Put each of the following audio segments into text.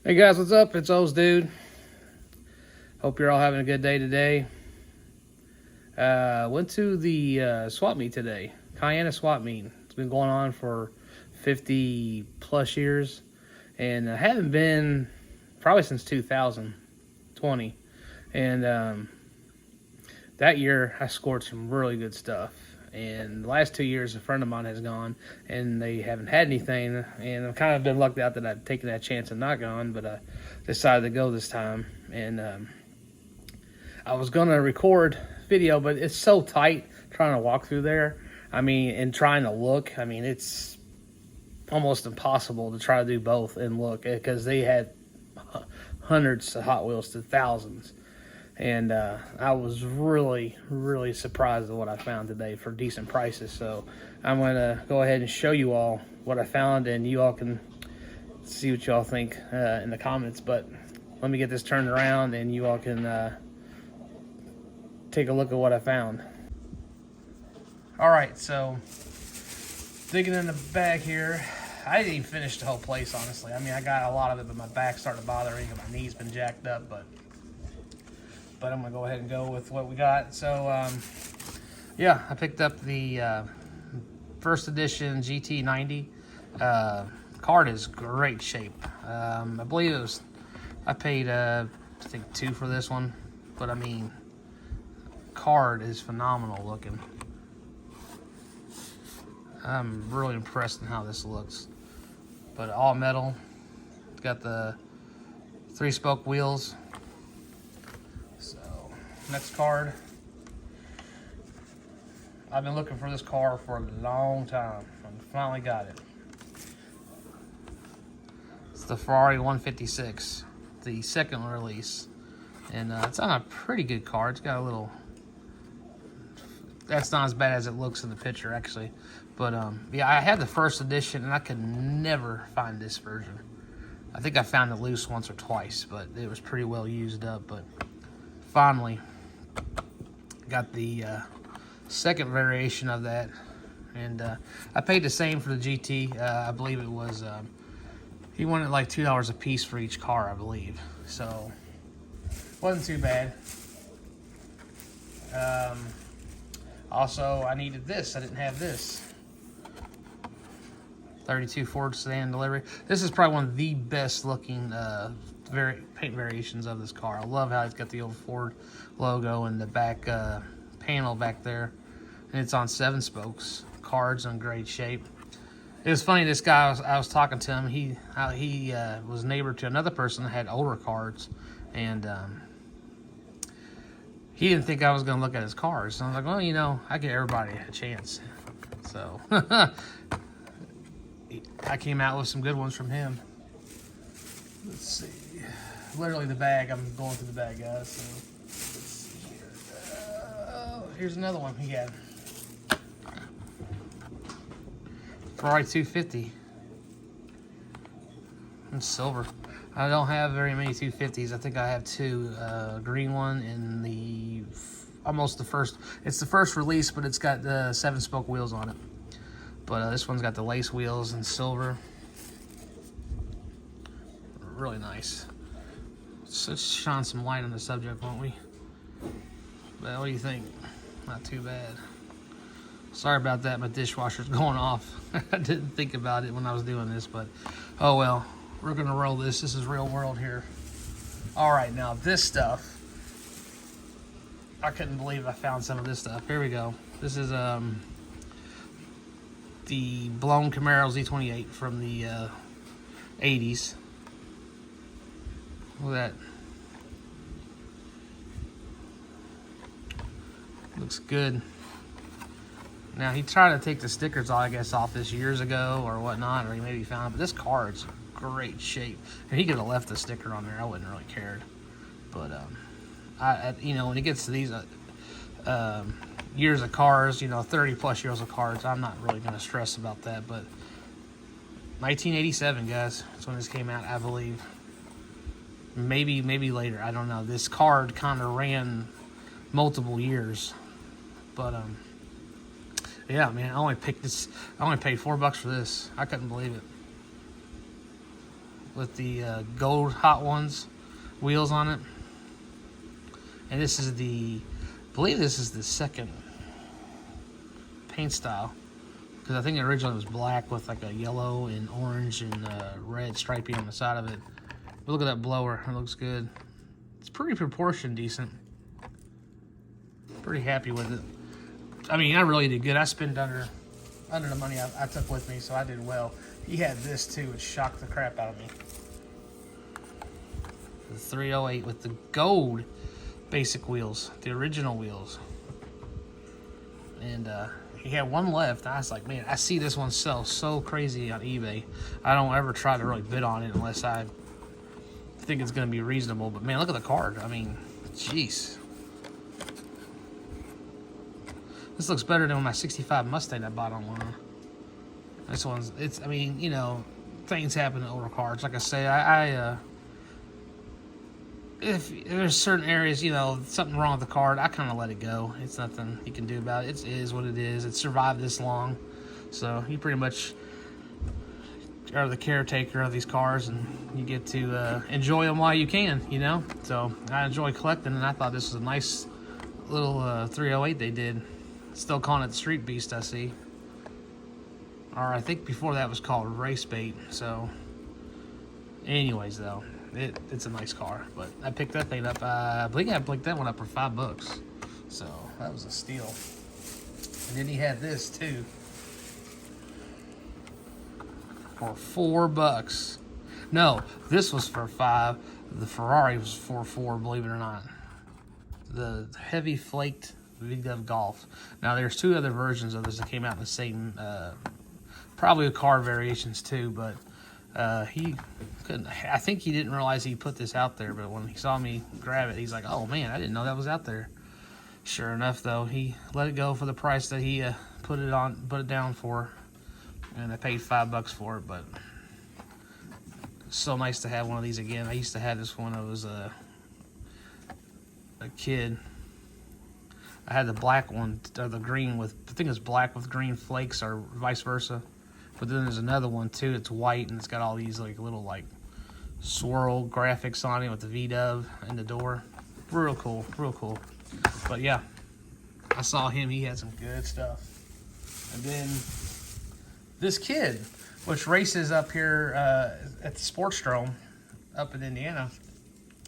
Hey guys, what's up? It's O's Dude. Hope you're all having a good day today. Went to the swap meet today. Cayenne swap meet. It's been going on for 50 plus years, and I haven't been probably since 2020. And that year I scored some really good stuff. And the last 2 years, a friend of mine has gone, and they haven't had anything. And I've kind of been lucked out that I've taken that chance and not gone, but I decided to go this time. And I was going to record video, but it's so tight trying to walk through there. I mean, and trying to look. I mean, it's almost impossible to try to do both and look, because they had hundreds of Hot Wheels to thousands. And I was really, really surprised at what I found today for decent prices. So I'm going to go ahead and show you all what I found, and you all can see what you all think in the comments. But let me get this turned around, and you all can take a look at what I found. All right, so digging in the bag here. I didn't even finish the whole place, honestly. I mean, I got a lot of it, but my back's starting to bother me, and my knee's been jacked up, but I'm going to go ahead and go with what we got. So, yeah, I picked up the first edition GT90. Card is great shape. I believe it was, I paid, I think, $2 for this one. But, I mean, card is phenomenal looking. I'm really impressed in how this looks. But all metal. It's got the 3-spoke wheels. Next card. I've been looking for this car for a long time. I finally got it. It's the Ferrari 156, the second release. And it's on a pretty good car. It's got a little... That's not as bad as it looks in the picture, actually. But, yeah, I had the first edition, and I could never find this version. I think I found it loose once or twice, but it was pretty well used up. But finally got the second variation of that, and I paid the same for the GT. I believe it was he wanted like $2 a piece for each car, I believe, so wasn't too bad. Also, I needed this. I didn't have this 32 Ford sedan delivery. This is probably one of the best looking paint variations of this car. I love how it's got the old Ford logo and the back panel back there, and it's on 7 spokes. Car's in great shape. It was funny, this guy, I was talking to him, he was neighbor to another person that had older cars, and he didn't think I was going to look at his cars. So I was like, well, you know, I give everybody a chance. So I came out with some good ones from him. Let's see. Literally the bag. I'm going through the bag, guys. So let's see here. Here's another one he had. Ferrari 250. In silver. I don't have very many 250s. I think I have 2. Green one and the almost the first. It's the first release, but it's got the 7-spoke wheels on it. But this one's got the lace wheels in silver. Really nice. Let's shine some light on the subject, won't we? But what do you think? Not too bad. Sorry about that, my dishwasher's going off. I didn't think about it when I was doing this, but oh well. We're gonna roll this. This is real world here. All right, now this stuff. I couldn't believe I found some of this stuff. Here we go. This is the blown Camaro Z28 from the 80s. Look at that. Looks good. Now, he tried to take the stickers, I guess, off this years ago or whatnot, or he maybe found it, but this card's great shape. And he could have left the sticker on there. I wouldn't really cared. But, you know, when it gets to these years of cars, you know, 30-plus years of cars, I'm not really going to stress about that. But 1987, guys, that's when this came out, I believe. Maybe later. I don't know. This card kind of ran multiple years. But, yeah, man, I only paid $4 for this. I couldn't believe it. with the gold Hot Ones wheels on it. And this is I believe this is the second paint style, because I think it originally was black with like a yellow and orange and red striping on the side of it. But look at that blower, it looks good. It's pretty proportioned decent. Pretty happy with it. I mean, I really did good. I spent under the money I took with me, so I did well. He had this too, which shocked the crap out of me. The 308 with the gold basic wheels, the original wheels. And he had one left. I was like, man, I see this one sell so crazy on eBay. I don't ever try to really bid on it unless I think it's going to be reasonable. But man, look at the card. I mean, jeez. This looks better than my 65 Mustang I bought online. This one's, I mean, you know, things happen to older cars. Like I say, if there's certain areas, you know, something wrong with the card, I kind of let it go. It's nothing you can do about it. It is what it is. It survived this long. So you pretty much are the caretaker of these cars, and you get to enjoy them while you can, you know. So I enjoy collecting, and I thought this was a nice little 308 they did. Still calling it the Street Beast, I see. Or I think before that was called Race Bait. So anyways, though, it's a nice car. But I picked that thing up. I believe I picked that one up for $5. So that was a steal. And then he had this too for $4. No, this was for $5. The Ferrari was for $4, believe it or not. The heavy flaked VW Golf. Now there's two other versions of this that came out in the same, probably car variations too, but he couldn't. I think he didn't realize he put this out there, but when he saw me grab it, he's like, "Oh man, I didn't know that was out there." Sure enough, though, he let it go for the price that he put it down for, and I paid $5 for it. But it's so nice to have one of these again. I used to have this when I was a kid. I had the black one, or the green with, I think it's black with green flakes, or vice versa. But then there's another one too. It's white, and it's got all these like little like swirl graphics on it with the V-dub in the door. Real cool, real cool. But yeah, I saw him. He had some good stuff. And then this kid, which races up here at the Sportstrome up in Indiana,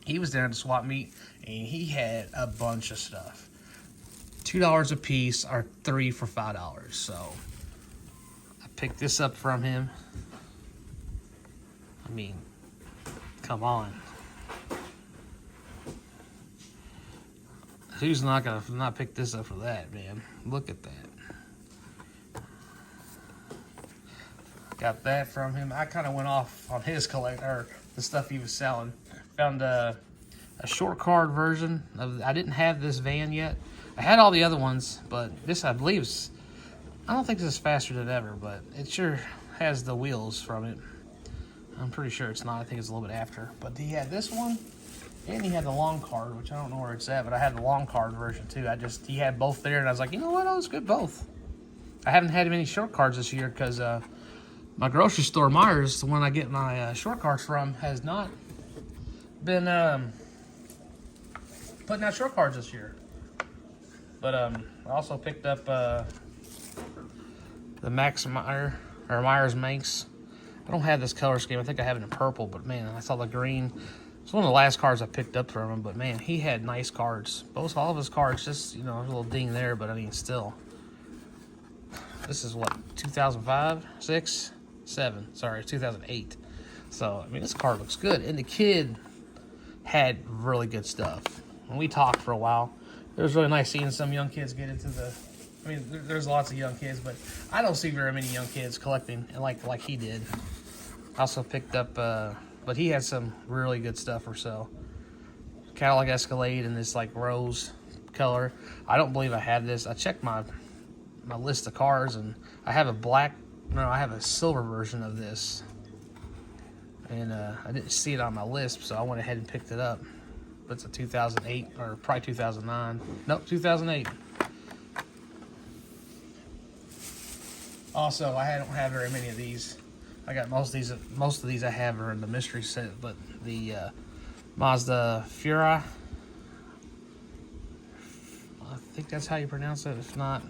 he was there at the swap meet, and he had a bunch of stuff. $2 a piece, or 3 for $5. So I picked this up from him. I mean, come on. Who's not gonna not pick this up for that, man? Look at that. Got that from him. I kind of went off on his or the stuff he was selling. Found a short card version of. I didn't have this van yet. I had all the other ones, but this, I believe, is, I don't think this is faster than ever, but it sure has the wheels from it. I'm pretty sure it's not. I think it's a little bit after. But he had this one, and he had the long card, which I don't know where it's at, but I had the long card version too. He had both there, and I was like, you know what? I'll just get both. I haven't had many short cards this year because my grocery store, Myers, the one I get my short cards from, has not been putting out short cards this year. But I also picked up the Myers Manx. I don't have this color scheme. I think I have it in purple, but man, I saw the green. It's one of the last cards I picked up from him, but man, he had nice cards. All of his cards, just, you know, a little ding there, but I mean, still. This is what, 2005, 6, 7, sorry, 2008. So, I mean, this card looks good. And the kid had really good stuff. And we talked for a while. It was really nice seeing some young kids get into the, I mean, there's lots of young kids, but I don't see very many young kids collecting like he did. I also picked up, but he had some really good stuff for sale. Cadillac Escalade in this like rose color. I don't believe I had this. I checked my list of cars, and I have I have a silver version of this. And I didn't see it on my list, so I went ahead and picked it up. But it's a 2008, or probably 2009. Nope, 2008. Also, I don't have very many of these. I got most of these I have are in the mystery set, but the Mazda Ferraris, I think that's how you pronounce it. If not,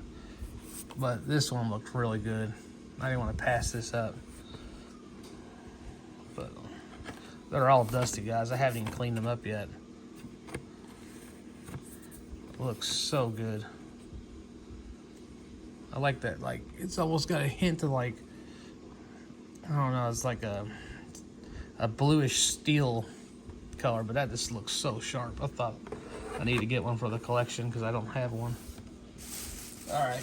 but this one looked really good. I didn't want to pass this up. But they're all dusty, guys. I haven't even cleaned them up yet. Looks so good. I like that. Like, it's almost got a hint of, like, I don't know, it's like a bluish steel color, but that just looks so sharp. I thought I need to get one for the collection because I don't have one. All right.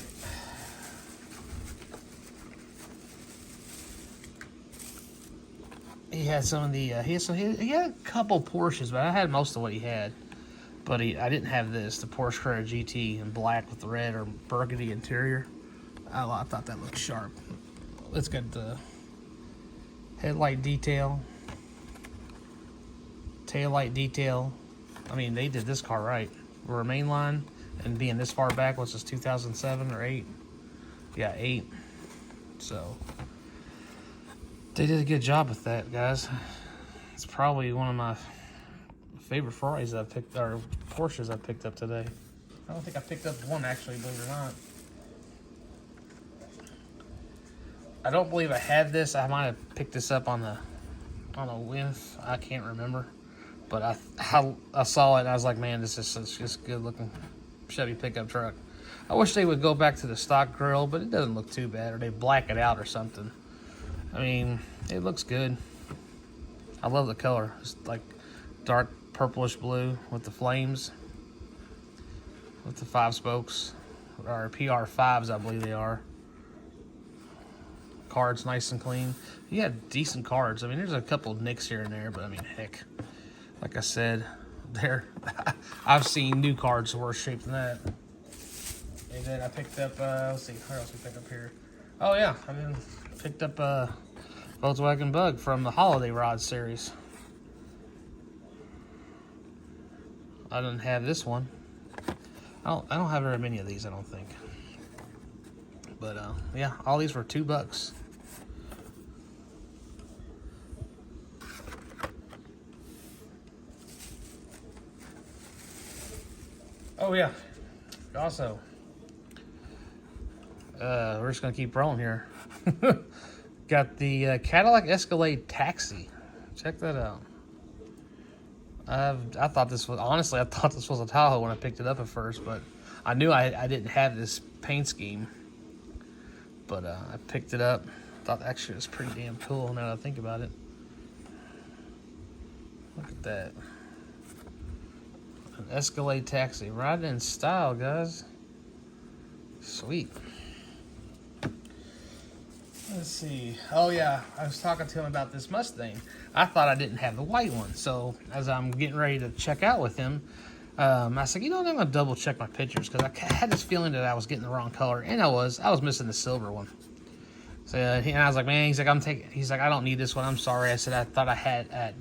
He had some of the he had a couple Porsches, but I had most of what he had. But I didn't have this, the Porsche Carrera GT in black with the red or burgundy interior. I thought that looked sharp. It's got the headlight detail, taillight detail. I mean, they did this car right. We're a mainline, and being this far back, was this 2007 or 8? Yeah, 8. So they did a good job with that, guys. It's probably one of my favorite Ferraris I've picked, or Porsches I've picked up today. I don't think I picked up one, actually, believe it or not. I don't believe I had this. I might have picked this up on a whiff. I can't remember. But I saw it and I was like, man, this is such just a good looking Chevy pickup truck. I wish they would go back to the stock grille, but it doesn't look too bad, or they black it out or something. I mean, it looks good. I love the color. It's like dark purplish blue with the flames, with the 5 spokes, or PR5s, I believe they are. Cards nice and clean. You had decent cards. I mean, there's a couple of nicks here and there, but I mean, heck, like I said, I've seen new cards worse shape than that. And then I picked up, let's see, what else we picked up here? Oh yeah, I mean, picked up a Volkswagen Bug from the Holiday Rod series. I didn't have this one. I don't have very many of these, I don't think. But yeah, all these were $2. Oh yeah. Also, we're just gonna keep rolling here. Got the Cadillac Escalade Taxi. Check that out. I thought this was, honestly, I thought this was a Tahoe when I picked it up at first, but I knew I didn't have this paint scheme. But I picked it up. Thought actually it was pretty damn cool now that I think about it. Look at that. An Escalade Taxi. Riding in style, guys. Sweet. Let's see. Oh, yeah. I was talking to him about this Mustang. I thought I didn't have the white one. So, as I'm getting ready to check out with him, I said, you know what? I'm going to double check my pictures because I had this feeling that I was getting the wrong color. And I was missing the silver one. So, and I was like, man, he's like, I don't need this one. I'm sorry. I said, I thought I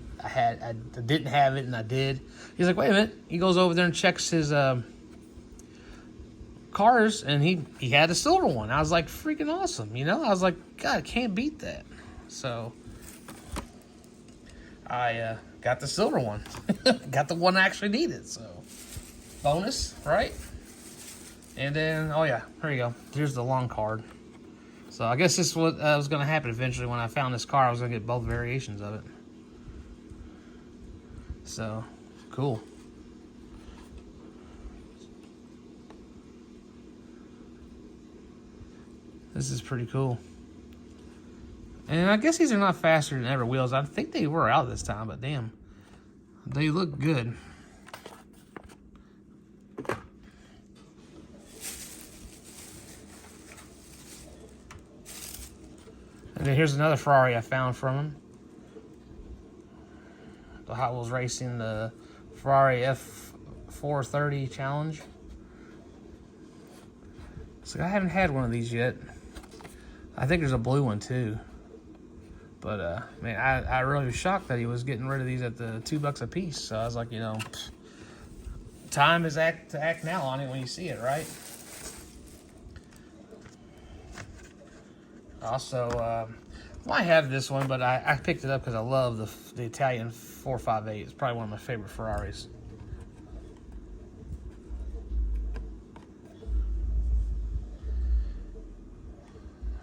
didn't have it, and I did. He's like, wait a minute. He goes over there and checks his cars, and he had the silver one. I was like, freaking awesome, you know? I was like, God, I can't beat that. So I got the silver one. Got the one I actually needed, so bonus, right? And then, oh yeah, here you go. Here's the long card. So I guess this is what was going to happen eventually. When I found this car, I was going to get both variations of it. So, cool. This is pretty cool. And I guess these are not faster than ever wheels. I think they were out this time, but damn. They look good. And then here's another Ferrari I found from him. The Hot Wheels Racing, the Ferrari F430 Challenge. So I haven't had one of these yet. I think there's a blue one too. But man, I really was shocked that he was getting rid of these at the $2 a piece. So I was like, you know, time is to act now on it when you see it, right? Also, Well, I have this one, but I picked it up because I love the Italian 458. It's probably one of my favorite Ferraris.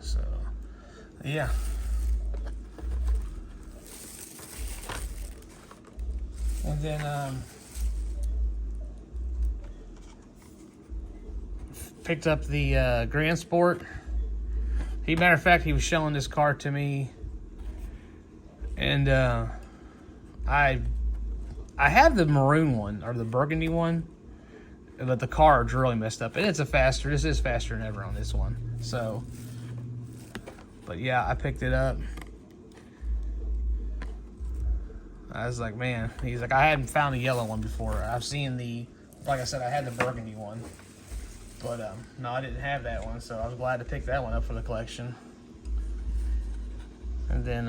So, yeah. And then picked up the Grand Sport. Matter of fact, he was showing this car to me, and I have the maroon one or the burgundy one, but the car's really messed up, and it's this is faster than ever on this one. So, but yeah, I picked it up. I was like, man, he's like, I hadn't found a yellow one before. I've seen like I said, I had the burgundy one. But, no, I didn't have that one, so I was glad to pick that one up for the collection. And then,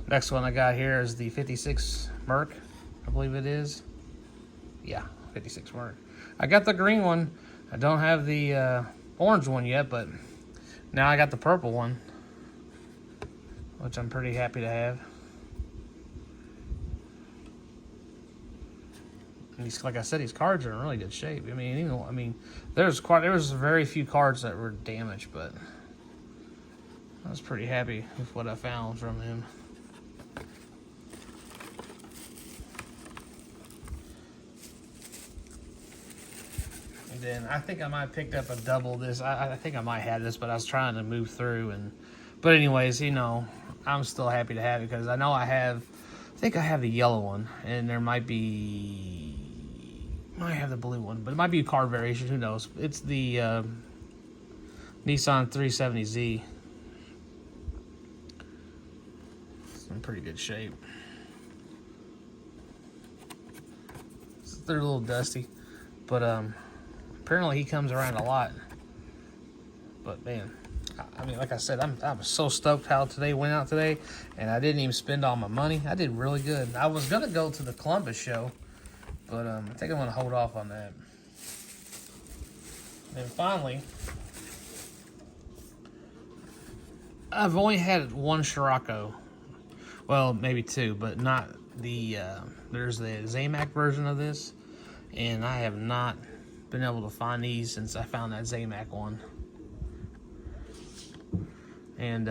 next one I got here is the 56 Merc, I believe it is. Yeah, 56 Merc. I got the green one. I don't have the orange one yet, but now I got the purple one, which I'm pretty happy to have. And like I said, these cards are in really good shape. I mean, there was very few cards that were damaged, but I was pretty happy with what I found from him. And then I think I might have picked up a double this. I think I might have this, but I was trying to move through. But anyways, I'm still happy to have it because I know I think I have the yellow one, and there might have the blue one, but it might be a card variation. Who knows? It's the Nissan 370Z. It's in pretty good shape. They're a little dusty, but apparently he comes around a lot. But man, I mean, like I said, I'm so stoked how today went out today, and I didn't even spend all my money. I did really good. I was gonna go to the Columbus show, but I think I'm gonna hold off on that. And finally, I've only had one Scirocco. Well, maybe two, but not the, there's the Zamac version of this, and I have not been able to find these since I found that Zamac one. And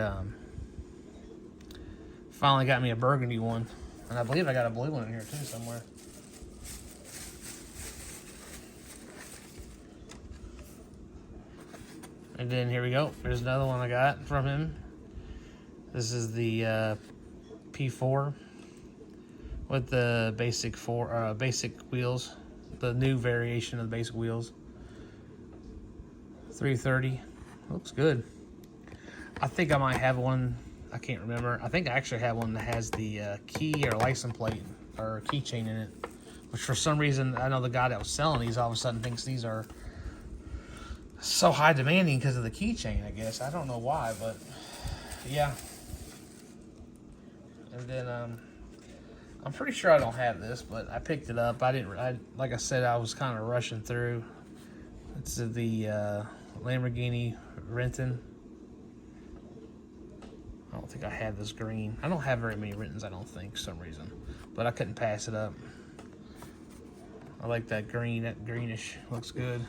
finally got me a burgundy one, and I believe I got a blue one in here too somewhere. And then here we go. Here's another one I got from him. This is the P4 with the basic wheels, the new variation of the basic wheels. 330. Looks good. I think I might have one. I can't remember. I think I actually have one that has the key or license plate or keychain in it, which for some reason I know the guy that was selling these all of a sudden thinks these are so high demanding because of the keychain. I guess I don't know why, but yeah. And then I'm pretty sure I don't have this, but I picked it up. Like I said, I was kind of rushing through. It's the Lamborghini Renton. I don't think I have this green. I don't have very many Rentons, I don't think, for some reason. But I couldn't pass it up. I like that green, that greenish. Looks good.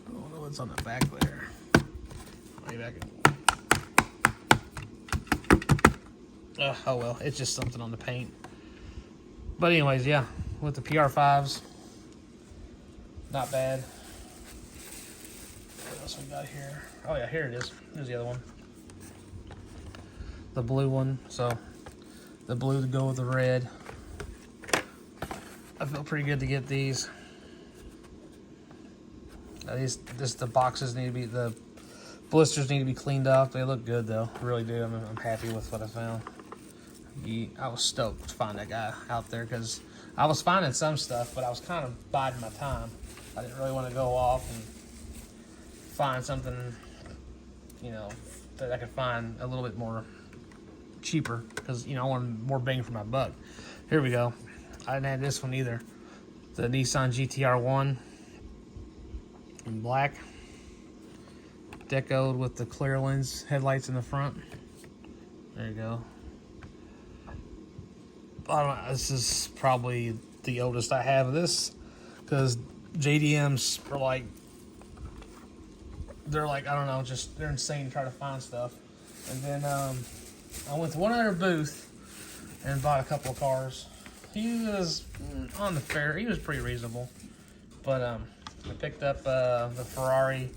I don't know what's on the back there. Way back. Oh well, it's just something on the paint. But anyways, yeah, with the PR5s, not bad. What else we got here? Oh yeah, here it is. Here's the other one. The blue one, so the blue to go with the red. I feel pretty good to get these. The boxes need to be, the blisters need to be cleaned off. They look good though, really do. I'm happy with what I found. I was stoked to find that guy out there because I was finding some stuff, but I was kind of biding my time. I didn't really want to go off and find something, that I could find a little bit more cheaper because, I wanted more bang for my buck. Here we go. I didn't have this one either. The Nissan GTR1 in black. Decoed with the clear lens headlights in the front. There you go. I don't know, this is probably the oldest I have of this, because JDMs are like, they're like, I don't know, just they're insane to try to find stuff. And then I went to one other booth and bought a couple of cars. He was on the fair, he was pretty reasonable, but I picked up the Ferrari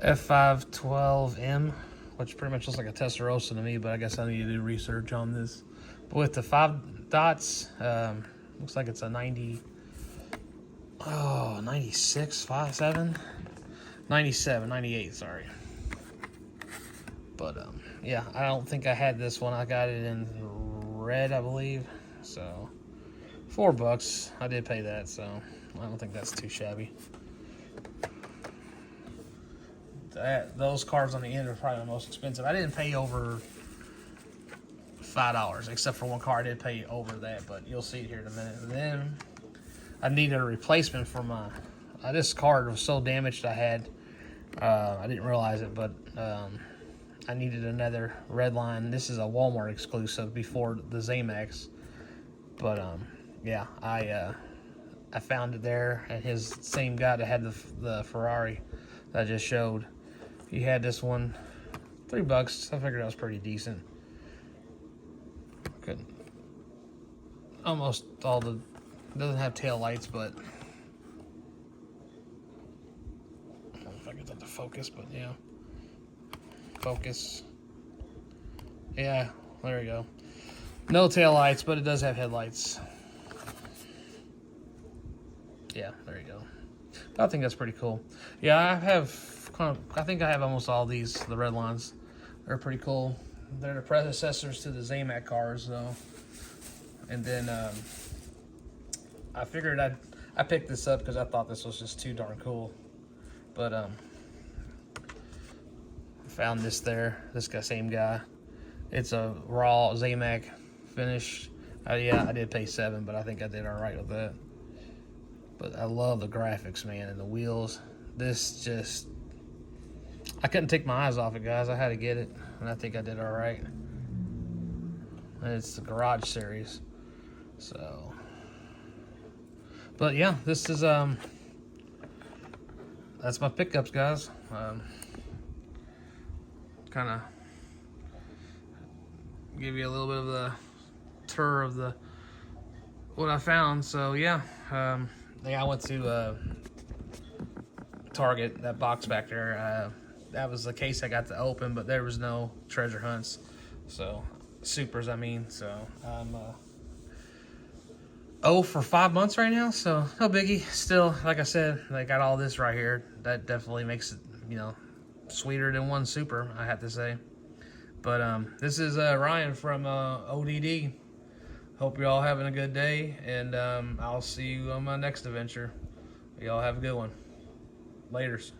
F512M, which pretty much looks like a Testarossa to me, but I guess I need to do research on this. But with the 5 dots, looks like it's a 96, 57, 97, 98, sorry. But yeah, I don't think I had this one. I got it in red, I believe. So $4. I did pay that, so I don't think that's too shabby. Those cars on the end are probably the most expensive. I didn't pay over $5, except for one car I did pay over that, but you'll see it here in a minute. And then I needed a replacement for my this card was so damaged. I didn't realize it, but I needed another red line. This is a Walmart exclusive before the Zamax, but yeah, I found it there, and his same guy that had the Ferrari that I just showed, he had this one, $3. I figured that was pretty decent. Good. Almost all the, doesn't have tail lights, but I don't know if I get that to focus, but yeah. Focus. Yeah, there we go. No tail lights, but it does have headlights. Yeah, there you go. I think that's pretty cool. Yeah, I think I have almost all these, the red lines. They're pretty cool. They're the predecessors to the Zamac cars, though. And then I figured I picked this up because I thought this was just too darn cool. But I found this there. This guy, same guy. It's a raw Zamac finish. Yeah, I did pay $7, but I think I did all right with that. But I love the graphics, man, and the wheels. This just, I couldn't take my eyes off it, guys. I had to get it, and I think I did all right. And it's the Garage Series. So, but yeah, this is that's my pickups, guys. Kind of give you a little bit of the tour of what I found. So yeah, I went to Target, that box back there. That was the case I got to open, but there was no treasure hunts. So supers, I mean. So I'm 0 for 5 months right now, so no biggie. Still, like I said, I got all this right here. That definitely makes it, sweeter than one super, I have to say. But this is Ryan from ODD. Hope you're all having a good day, and I'll see you on my next adventure. Y'all have a good one. Laters.